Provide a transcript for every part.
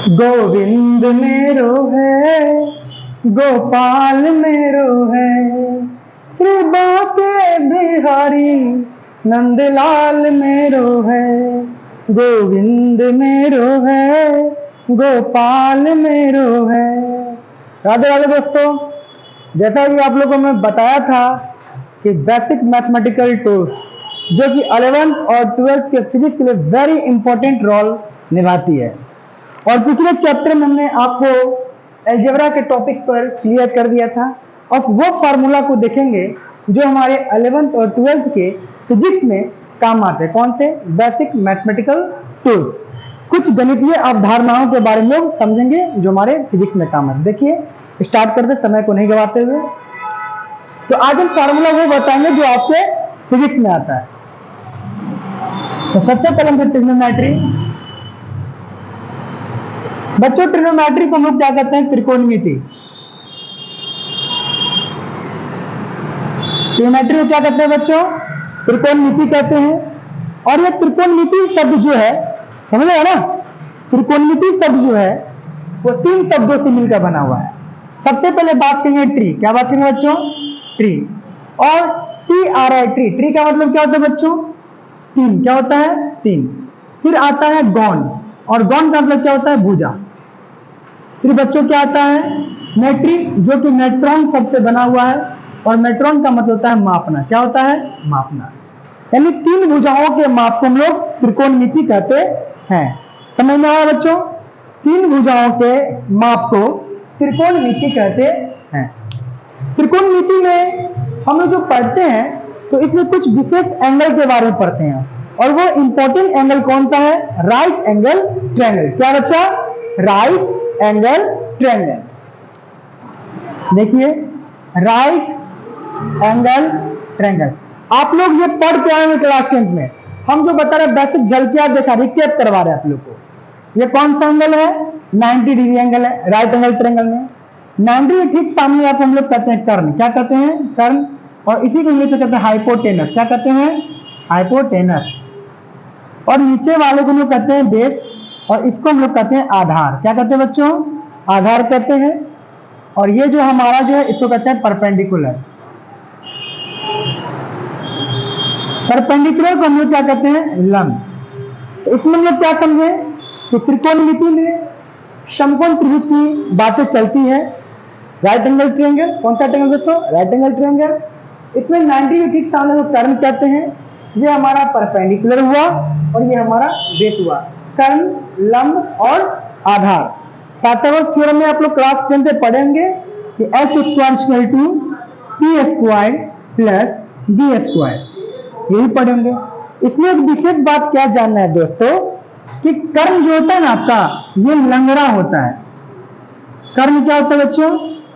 गोविंद मेरो है, गोपाल मेरो है, श्री बाके बिहारी नंदलाल मेरो है। गोविंद मेरो है, गोपाल मेरो है। राधे राधे दोस्तों, जैसा कि आप लोगों को मैं बताया था कि बेसिक मैथमेटिकल टूल्स जो कि 11th और 12th के फिजिक्स के लिए वेरी इंपॉर्टेंट रोल निभाती है, और पिछले चैप्टर में हमने आपको अलजेब्रा के टॉपिक पर क्लियर कर दिया था। और वो फार्मूला को देखेंगे जो हमारे 11th और 12th के फिजिक्स में काम आते हैं। कौन से? Basic mathematical tools. कुछ गणितीय अवधारणाओं के बारे में समझेंगे जो हमारे फिजिक्स में काम आते हैं। देखिए, स्टार्ट करते समय को नहीं गवाते हुए। तो आज हम फार्मूला वो बताएंगे जो आपके फिजिक्स में आता है। तो सबसे पहले हम ट्रिग्नोमेट्री। बच्चों, ट्रिग्नोमेट्री को हम लोग क्या कहते हैं? त्रिकोणमिति। ट्रिग्नोमेट्री को क्या कहते हैं बच्चों? त्रिकोणमिति कहते हैं। और ये त्रिकोणमिति शब्द जो है, समझ रहे ना, त्रिकोणमिति शब्द जो है वो 3 शब्दों से मिलकर बना हुआ है। सबसे पहले बात करेंगे ट्री। क्या बात करेंगे बच्चों? ट्री। और टी आ रहा है ट्री। ट्री का मतलब क्या होता है बच्चों? 3। क्या होता है? 3। फिर आता है गॉन, और गॉन का मतलब क्या होता है? भुजा। फिर बच्चों क्या आता है? मेट्रिक, जो कि मेट्रॉन शब्द से बना हुआ है, और मेट्रॉन का मतलब होता है मापना। क्या होता है? मापना। यानी 3 भुजाओं के माप को हम लोग त्रिकोणमिति कहते हैं। समझ में आया बच्चों? 3 भुजाओं के माप को त्रिकोणमिति कहते हैं। त्रिकोणमिति में हम लोग जो पढ़ते हैं तो इसमें कुछ विशेष एंगल के बारे में पढ़ते हैं, और वो इंपॉर्टेंट एंगल कौन सा है? Right angle triangle. क्या बच्चा? Right angle triangle. देखिए, राइट एंगल ट्रायंगल आप लोग ये पढ़ के आए हैं क्लास 10 में। हम जो बता रहे बेसिक झलकियां देखा, रिकेप करवा रहे हैं आप लोग को। ये कौन सा एंगल है? 90 डिग्री एंगल है राइट एंगल ट्रायंगल में। 90 के ठीक सामने आप हम लोग कहते हैं कर्ण। क्या कहते हैं? कर्ण। और इसी को इंग्लिश में कहते हैं हाइपोटेनस। क्या कहते हैं? हाइपोटेनस। और नीचे वाले को हम लोग कहते हैं बेस, और इसको हम लोग कहते हैं आधार। क्या कहते हैं बच्चों? आधार कहते हैं। और ये जो हमारा जो है इसको कहते हैं परपेंडिकुलर। परपेंडिकुलर को हम लोग क्या कहते हैं? लंब। तो इसमें हम लोग क्या समझे कि त्रिकोणमिति में समकोण त्रिभुज की बातें चलती है। राइट एंगल ट्रायंगल, कौन सा ट्रायंगल दोस्तों? Right angle triangle. इसमें 90 के ठीक सामने को कर्ण कहते हैं। ये हमारा परपेंडिकुलर हुआ, और ये हमारा बेस हुआ। कर्ण, लंब और आधार। पाइथागोरस थ्योरम में आप लोग क्लास 10 से पढ़ेंगे कि h² p² प्लस b², यही पढ़ेंगे। इसमें एक विशेष बात क्या जानना है दोस्तों कि कर्ण जो होता है ना आपका, ये लंगड़ा होता है। कर्ण क्या होता है बच्चों?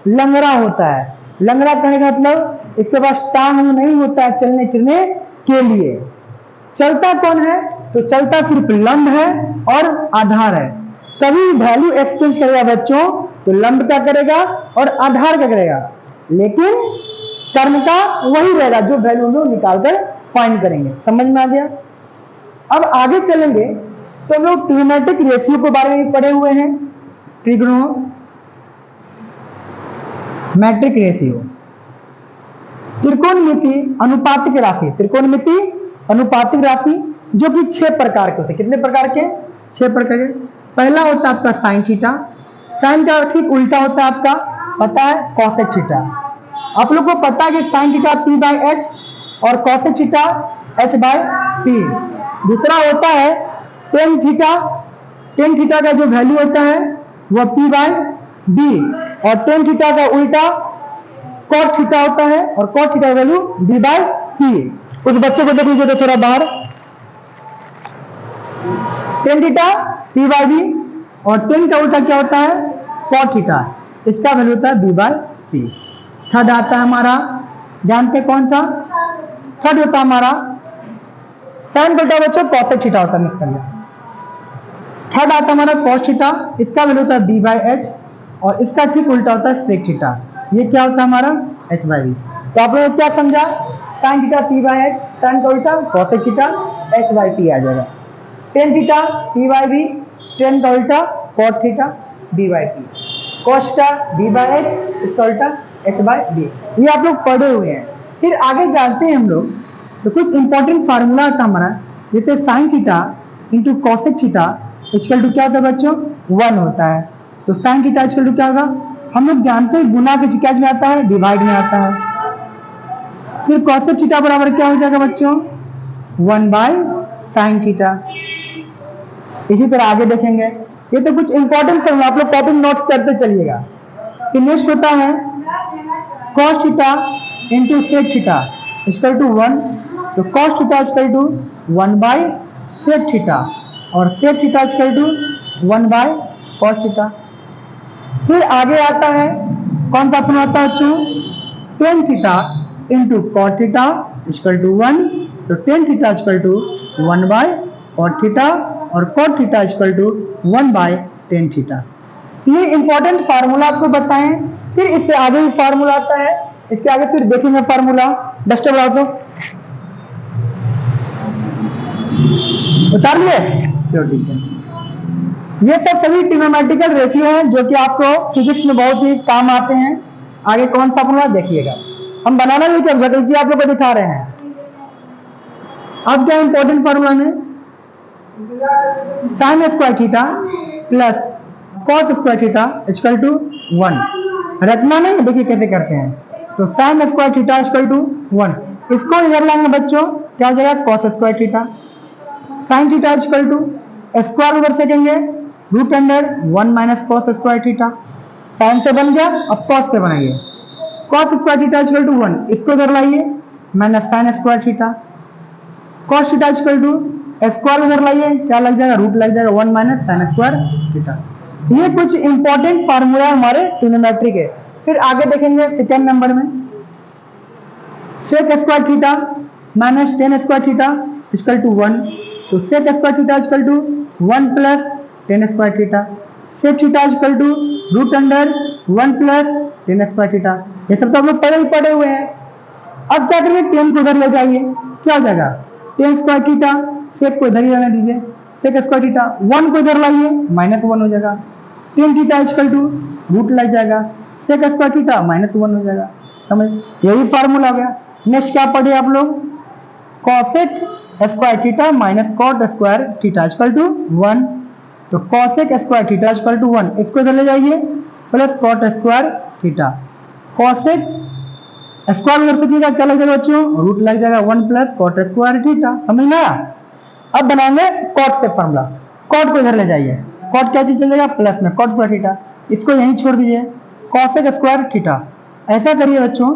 लंगड़ा होता है। लंगड़ा कहने का मतलब इसके पास टांग नहीं होता है चलने फिरने के लिए। चलता कौन है? तो चलता सिर्फ लंब है और आधार है। कभी वैल्यू एक्सचेंज करेगा बच्चों तो लंब क्या करेगा और आधार क्या करेगा, लेकिन कर्ण का वही रहेगा जो वैल्यू हम लोग निकालकर फाइंड करेंगे। समझ में आ गया? अब आगे चलेंगे तो हम लोग ट्रिग्नोमेट्रिक रेशियो के बारे में पढ़े हुए हैं। ट्रिग्नोमेट्रिक रेशियो, त्रिकोणमिति अनुपातिक राशि। त्रिकोणमिति अनुपातिक राशि जो कि 6 प्रकार के होते हैं। कितने प्रकार के? 6 प्रकार के। पहला होता है आपका साइन थीटा। साइन का ठीक उल्टा होता है आपका, पता है, कॉसेक थीटा। आप लोग को पता है कि साइन थीटा p/h और कॉसेक थीटा h/p। दूसरा होता है टेन थीटा। टेन थीटा का जो वैल्यू होता है वह p/b, और टेन थीटा का उल्टा कॉट थीटा होता है, और कॉट थीटा का वैल्यू b/p। उस बच्चे को देख लीजिए तो थोड़ा बाहर। टेन थीटा p/b, और टेन का उल्टा क्या होता है? Cot theta. इसका वैल्यू होता है b/p। थर्ड आता है हमारा, जानते कौन सा? थर्ड होता है हमारा साइन का उल्टा बच्चों कॉसेक थीटा होता है। मिक्स कर लें। थर्ड आता है हमारा कॉस थीटा। इसका वैल्यू होता है b/h, और इसका ठीक उल्टा होता है सेक थीटा। ये क्या होता है हमारा? h/v। तो आप लोगों ने क्या समझा? साइन थीटा p/h, साइन का उल्टा कॉसेक थीटा h/p आ जाएगा। टेन थीटा p/b, टेन का उल्टा cot theta b by T, cos theta b by h इसका उल्टा h बाई b। ये आप लोग पढ़े हुए हैं। फिर आगे जानते हैं हम लोग, तो कुछ इंपॉर्टेंट फार्मूला था हमारा, जैसे sine theta into cosec theta equal to क्या होता है बच्चों, 1 होता है। तो साइन थीटा इक्वल टू क्या होगा, हम लोग जानते हैं गुना के क्या में आता है, डिवाइड में आता है। फिर कॉसेक थीटा बराबर क्या हो जाएगा बच्चों, 1 बाई साइन थीटा। इसी तरह आगे देखेंगे, ये तो कुछ इंपॉर्टेंट फॉर्मूला आप लोग टॉपिक नोट करते चलिएगा। फिर नेक्स्ट होता है cos theta into sec theta equal to 1, तो cos theta equal to 1 by sec theta और sec theta equal to 1 by cos theta. फिर आगे आता है कौन सा फॉर्मूला आता है बच्चों, tan theta into cot theta equal to 1, तो tan theta equal to 1 by cot theta और cot theta equal to 1 by tan theta. ये इंपॉर्टेंट फार्मूला आपको बताएं। फिर इससे आगे भी फार्मूला आता है, इसके आगे फिर देखेंगे फार्मूला। डस्टर बढ़ाओ तो, उतार लिए, चलो ठीक है। ये सब सभी ट्रिग्नोमेट्रिकल रेशियो हैं जो कि आपको फिजिक्स में बहुत ही काम आते हैं। आगे कौन सा फॉर्मूला देखिएगा, हम बनाना नहीं कर सकते, आप लोग को दिखा रहे हैं। अब क्या इंपॉर्टेंट फार्मूला में sine square theta plus cos square theta equal to 1, रखना नहीं, देखिए कैसे करते हैं। तो sine square theta equal to 1, इसको इधर लाएंगे बच्चों, क्या हो जाएगा cos square theta. Sine theta equal to square उधर फेंकेंगे, root under 1 minus cos square theta. Sine से बन गया, अब कॉस से बनाइए, cos square theta equal to 1, इसको इधर लाइए minus sine square theta. Cos theta equal to square उधर लाइए, क्या लग जाएगा, रूट लग जाएगा 1 माइनस साइन स्क्वायर थीटा। ये कुछ इंपॉर्टेंट फार्मूला हमारे ट्रिग्नोमेट्री के। फिर आगे देखेंगे सेकेंड नंबर में sec square theta minus tan square theta equal to 1, तो sec square theta equal to 1 plus tan square theta. Sec theta equal to root under 1 plus tan square theta. ये सब तो हम लोग पढ़े हुए हैं। अब क्या करिए, टेन को इधर ले जाइए, क्या हो जाएगा टेन स्क्वायर थीटा, सेक को इधर ही रहने दीजिए, सेक स्क्वायर थीटा 1 को इधर लाइए माइनस 1 हो जाएगा, tan theta equal to root लग जाएगा, सेक स्क्वायर थीटा माइनस 1 हो जाएगा। समझ, यही फार्मूला हो गया। नेक्स्ट क्या पढ़े आप लोग, cosec square theta minus cot square theta equal to 1, तो cosec square theta equal to 1, इसको इधर ले जाइए plus cot square theta. Cosec square उधर से क्या लग जाएगा बच्चों, रूट लग जाएगा 1 प्लस कॉट स्क्वायर थीटा। समझ में आया। अब बनाएंगे कॉट से फार्मूला, कॉट को इधर ले जाइए, कॉट क्या चीज चल जाएगा प्लस में कॉट स्क्वायर थीटा, इसको यहीं छोड़ दीजिए, कॉसेक स्क्वायर थीटा। ऐसा करिए बच्चों,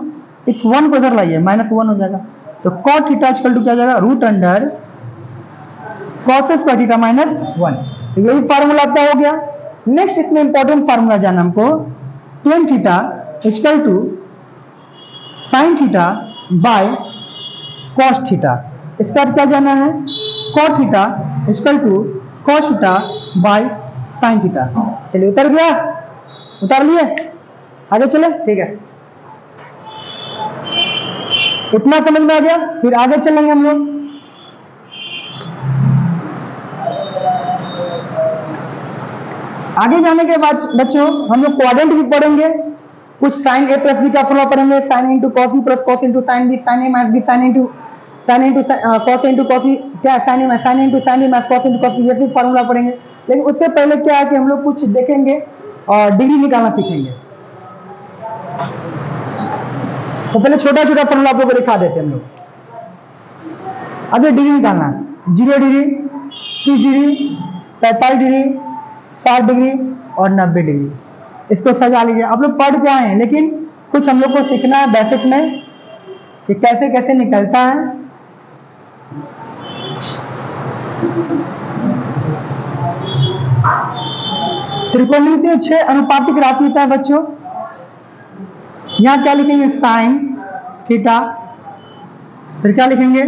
इस 1 को इधर लाइए माइनस 1 हो जाएगा, तो कॉट थीटा इक्वल टू क्या जाएगा, root under cos square theta minus 1। तो यही फार्मूला आपका हो गया। नेक्स्ट इसमें इंपॉर्टेंट फार्मूला जाना हमको, tan theta equal to sine theta by cos theta. इसका क्या जाना है, cot theta equal to cos theta by sine theta. चलिए उतर गया, उतार लिए, आगे चले, ठीक है, इतना समझ में आ गया। फिर आगे चलेंगे हम लोग, आगे जाने के बाद बच्चों हम लोग क्वाड्रेंट भी पढ़ेंगे, कुछ साइन ए प्लस बी का फॉर्मूला पढ़ेंगे, sine into cos B plus cos into sine B, sine A minus B, sine into cos into cos B, क्या sine into sine B minus cos into cos B, ये सब formula पढ़ेंगे। लेकिन उससे पहले क्या है कि हम लोग कुछ देखेंगे और डिग्री निकालना सीखेंगे। तो पहले छोटा छोटा फॉर्मूला आप लोग को दिखा देते हैं हम लोग। अब ये डिग्री निकालना, 0 डिग्री, 30 डिग्री, 45 डिग्री, 60 डिग्री और 90 डिग्री। इसको सजा लीजिए। आप लोग पढ़ के आए हैं, लेकिन कुछ हम लोग को सीखना है बेसिक में कि कैसे कैसे निकलता है। त्रिकोणमिति में 6 अनुपातिक राशि होता है बच्चों। यहां क्या लिखेंगे, साइन थीटा, फिर क्या लिखेंगे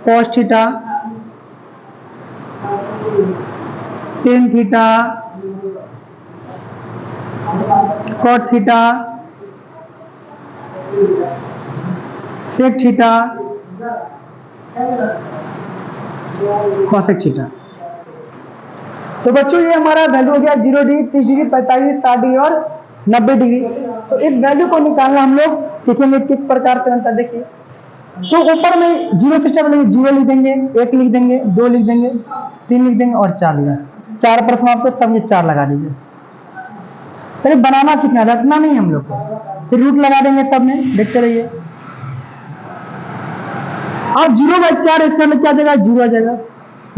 cos theta, tan theta, cot theta, sec theta, cosec theta. तो बच्चों ये हमारा वैल्यू हो गया 0 डिग्री, 30 डिग्री, 45, 60 डिग्री और 90 डिग्री। तो इस वैल्यू को निकालना हम लोग सीखेंगे किस प्रकार से बनता है। देखिए, तो ऊपर में 0 से स्टार्ट करेंगे, 0 लिख देंगे, 1 लिख देंगे, 2 लिख देंगे, 3 लिख देंगे और 4 लिख देंगे। 4 पर समाप्त, सब ये 4 लगा दीजिए। पहले बनाना सीखना, रटना नहीं हम लोग को। फिर रूट लगा देंगे सब में, देखते रहिए। अब 0/4 इसका में क्या आ जाएगा, 0 आ जाएगा।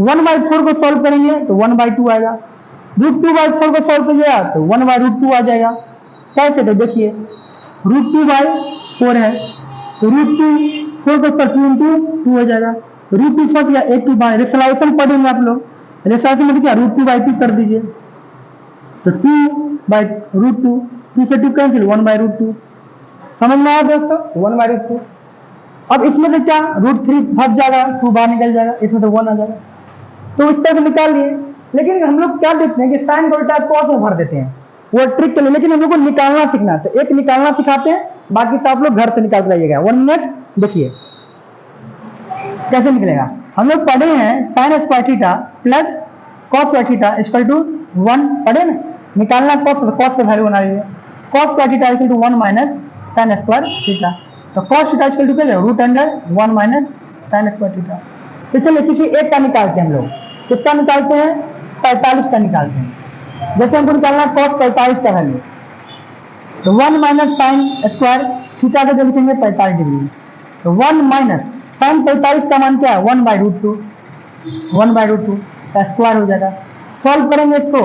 1/4 को सॉल्व करेंगे तो 1/2 आएगा। √2/4 को सॉल्व कीजिएगा तो 1/√2 आ जाएगा। कैसे, तो देखिए √2/4 है तो √2 4 को 2 हो जाएगा। तो √2 फंस गया, 1 2 बाय रेशनलाइजेशन पढ़ेंगे आप लोग। रेशनलाइजेशन में क्या, √2/2 कर दीजिए तो 2/√2, 2 से 2 कैंसिल, 1/√2। समझ में आया दोस्तों, 1/√2। अब इसमें से क्या, √3 फंस जाएगा, 2 बाहर निकल जाएगा, इसमें तो 1 आ जाएगा। तो इस तरह से निकाल लिए। लेकिन हम लोग क्या देखते हैं कि साइन को उल्टा कॉस में भर देते हैं, वो ट्रिक के लिए। लेकिन हम लोग को निकालना सीखना है, तो एक निकालना सिखाते हैं, बाकी सब आप लोग घर से निकाल कर आइएगा। 1 मिनट देखिए कैसे निकलेगा। हम लोग पढ़े हैं sine square theta plus cos square theta equal to 1, पढ़े ना। निकालना कॉस से वैल्यू बना लीजिए। Cos square theta equal to 1 minus sine square theta. तो कॉस थीटा इक्वल टू क्या है, √1 माइनस साइन स्क्वायर थीटा। तो चलिए किसी एक का निकालते हैं हम लोग। किसका निकालते हैं, 45 का निकालते हैं। जैसे हमको निकालना है कॉस 45 का वैल्यू, तो 1 माइनस साइन स्क्वायर थीटा का जो लिखेंगे 45 डिग्री। तो 1 माइनस साइन 45 का मान क्या है, 1/√2, 1/√2 का स्क्वायर हो जाएगा। सॉल्व करेंगे इसको,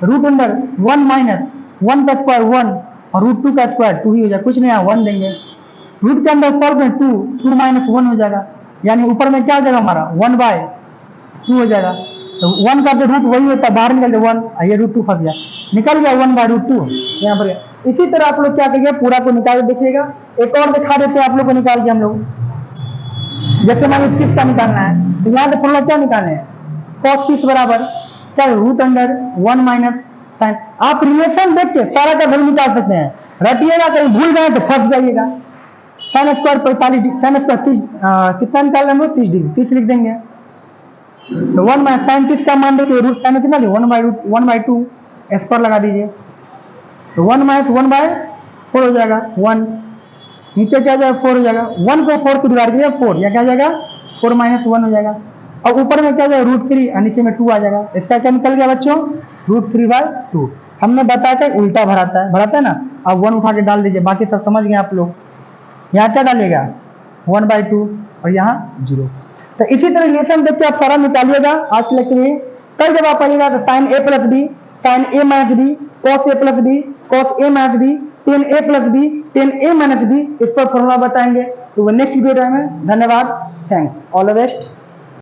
√1 माइनस 1 का स्क्वायर 1 और √2 का स्क्वायर 2 ही हो जाएगा, कुछ नहीं है, 1 देंगे। रूट के अंदर सॉल्व करें 2 माइनस 1 हो जाएगा, यानी ऊपर में क्या हो जाएगा हमारा 1/2 हो जाएगा। तो 1 का जो रूट वही होता है, बाहर निकल जाए 1, ये √2 फंस गया, निकल गया 1/√2 यहाँ पर। इसी तरह आप लोग क्या करिए, पूरा को निकाल देखिएगा। एक और दिखा देते हैं आप लोग को निकाल के हम लोग। जैसे मान लीजिए 30 का निकालना है, तो यहाँ से फॉर्मूला क्या निकालना है, cos 30 बराबर क्या, √1 माइनस साइन। आप रिलेशन देख के सारा का वैल्यू निकाल सकते हैं, रटिएगा, कहीं भूल गए तो फंस जाइएगा। साइन स्क्वायर 45, साइन स्क्वायर 30 कितना निकाल रहे हैं, 30 डिग्री, 30 लिख देंगे। तो 1 माइनस साइन 30 का मान देखिए, रूट साइन कितना दिया, 1/2 स्क्वायर लगा दीजिए। तो 1 माइनस 1/4 हो जाएगा 1, नीचे क्या जाएगा 4 हो जाएगा। 1 को 4 से डिवाइड करिए 4, या क्या जाएगा 4 माइनस 1 हो जाएगा। और ऊपर में क्या जाएगा √3 और नीचे में 2 आ जाएगा। इसका क्या निकल गया बच्चों, √3/2। हमने बताया था उल्टा भराता है ना। अब 1 उठा के डाल दीजिए, बाकी सब समझ गए आप लोग। यहाँ क्या डालेगा 1/2 और यहाँ 0। तो इसी तरह रिलेशन देख के आप सारा निकालिएगा आज के लेक्चर में। कल जब आप आइएगा तो sine a plus B, sine a minus B, cos a plus B, cos a minus B, tan a plus B, tan a minus B, इस पर फॉर्मूला बताएंगे। तो वो नेक्स्ट वीडियो में। धन्यवाद, थैंक्स, ऑल द बेस्ट।